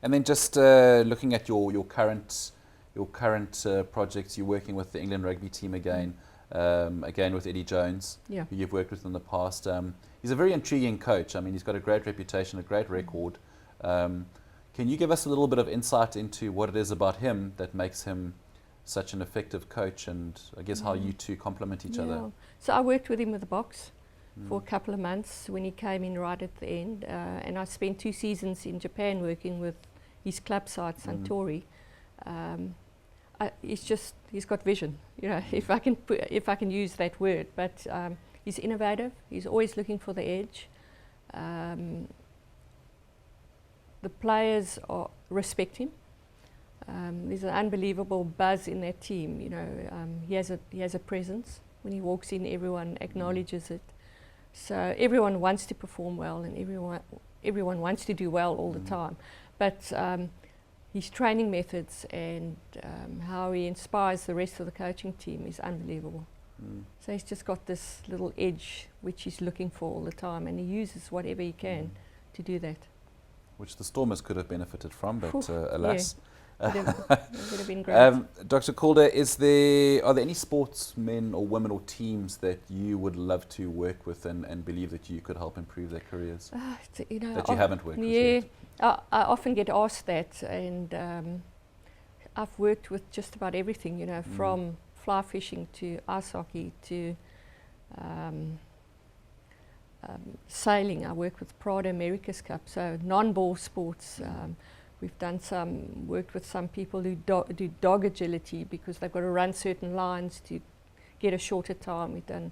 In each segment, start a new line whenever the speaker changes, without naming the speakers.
And then just looking at your current projects, you're working with the England rugby team again, again with Eddie Jones,
Yeah.
who you've worked with in the past. He's a very intriguing coach. I mean, he's got a great reputation, a great record. Can you give us a little bit of insight into what it is about him that makes him such an effective coach, and I guess how you two complement each other?
So I worked with him with the Box for a couple of months when he came in right at the end, and I spent 2 seasons in Japan working with his club side, Suntory. He's got vision, you know, if I can use that word. But he's innovative. He's always looking for the edge. The players respect him. There's an unbelievable buzz in that team. You know, he has a presence. When he walks in, everyone acknowledges it. So everyone wants to perform well, and everyone wants to do well all the time. But his training methods and how he inspires the rest of the coaching team is unbelievable. So he's just got this little edge which he's looking for all the time, and he uses whatever he can to do that.
Which the Stormers could have benefited from, but alas.
It would have been great.
Dr. Calder, are there any sportsmen or women or teams that you would love to work with and believe that you could help improve their careers that you haven't worked with yet?
I often get asked that, and I've worked with just about everything, you know, from fly fishing to ice hockey to sailing. I work with Prada America's Cup, so non-ball sports. We've done worked with some people who do dog agility because they've got to run certain lines to get a shorter time. We've done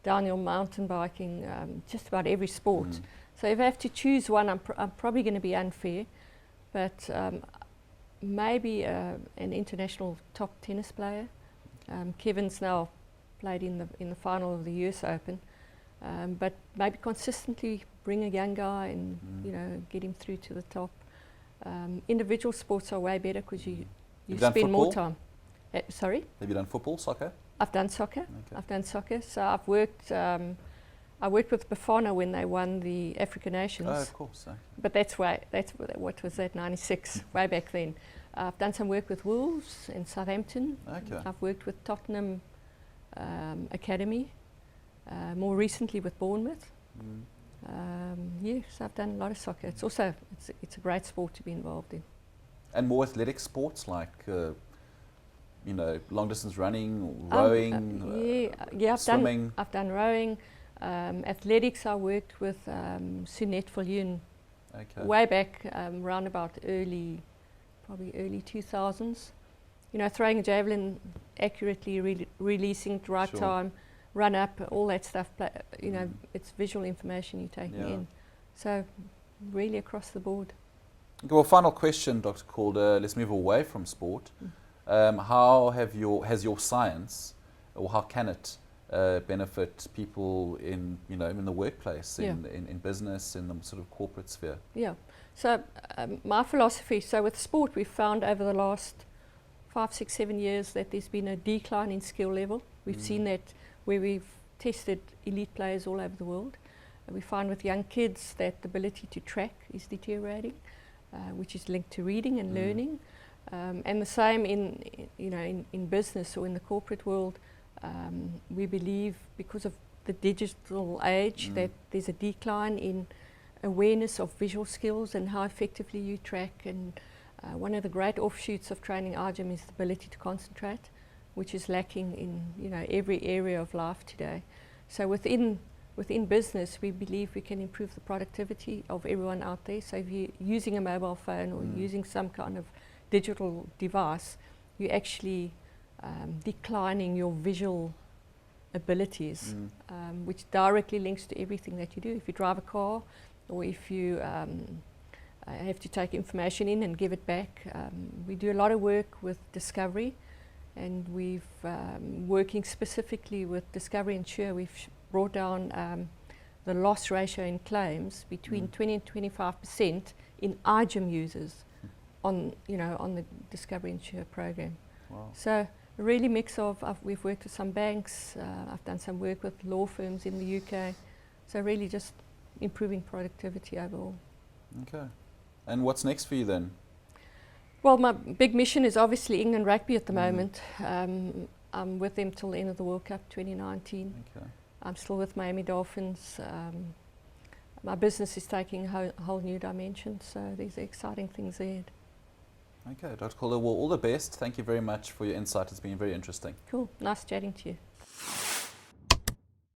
downhill mountain biking, just about every sport. So if I have to choose one, I'm probably going to be unfair, but maybe an international top tennis player. Kevin's now played in the final of the US Open, but maybe consistently bring a young guy and you know, get him through to the top. Individual sports are way better because you spend more time. Sorry?
Have you done football, soccer?
I've done soccer.
Okay.
I've done soccer. So I've worked. I worked with Bafana when they won the African Nations.
Oh, of course. Okay.
But what was that? 96, way back then. I've done some work with Wolves in Southampton.
Okay.
I've worked with Tottenham Academy. More recently with Bournemouth. Yes, I've done a lot of soccer. It's also it's a great sport to be involved in.
And more athletic sports like you know, long distance running, rowing, swimming.
I've done rowing. Athletics, I worked with Sunette Viljoen way back around about probably early 2000s. You know, throwing a javelin accurately, releasing at the right time, run up, all that stuff. You know, it's visual information you're taking in. So really across the board.
Okay, well, final question, Dr. Calder. Let's move away from sport. How has your science, or how can it benefit people in the workplace, in business, in the sort of corporate sphere? Yeah.
So my philosophy. So with sport, we've found over the last 5, 6, 7 years that there's been a decline in skill level. We've seen that where we've tested elite players all over the world. We find with young kids that the ability to track is deteriorating, which is linked to reading and learning. And the same in business or in the corporate world. We believe because of the digital age that there's a decline in awareness of visual skills and how effectively you track. And one of the great offshoots of training RGM is the ability to concentrate, which is lacking in every area of life today. So within business, we believe we can improve the productivity of everyone out there. So if you're using a mobile phone or using some kind of digital device, you're actually declining your visual abilities, which directly links to everything that you do. If you drive a car, or if you have to take information in and give it back, we do a lot of work with Discovery, and we've working specifically with Discovery Insure. We've brought down the loss ratio in claims between 20 and 25% in RGM users on the Discovery Insure program.
Wow.
So really mix of, we've worked with some banks, I've done some work with law firms in the UK, so really just improving productivity overall.
Okay. And what's next for you then?
Well, my big mission is obviously England rugby at the moment. I'm with them till the end of the World Cup 2019.
Okay.
I'm still with Miami Dolphins. My business is taking a whole new dimension, so there's exciting things ahead.
Okay, Dr. Calder, well, all the best. Thank you very much for your insight. It's been very interesting.
Cool. Nice chatting to you.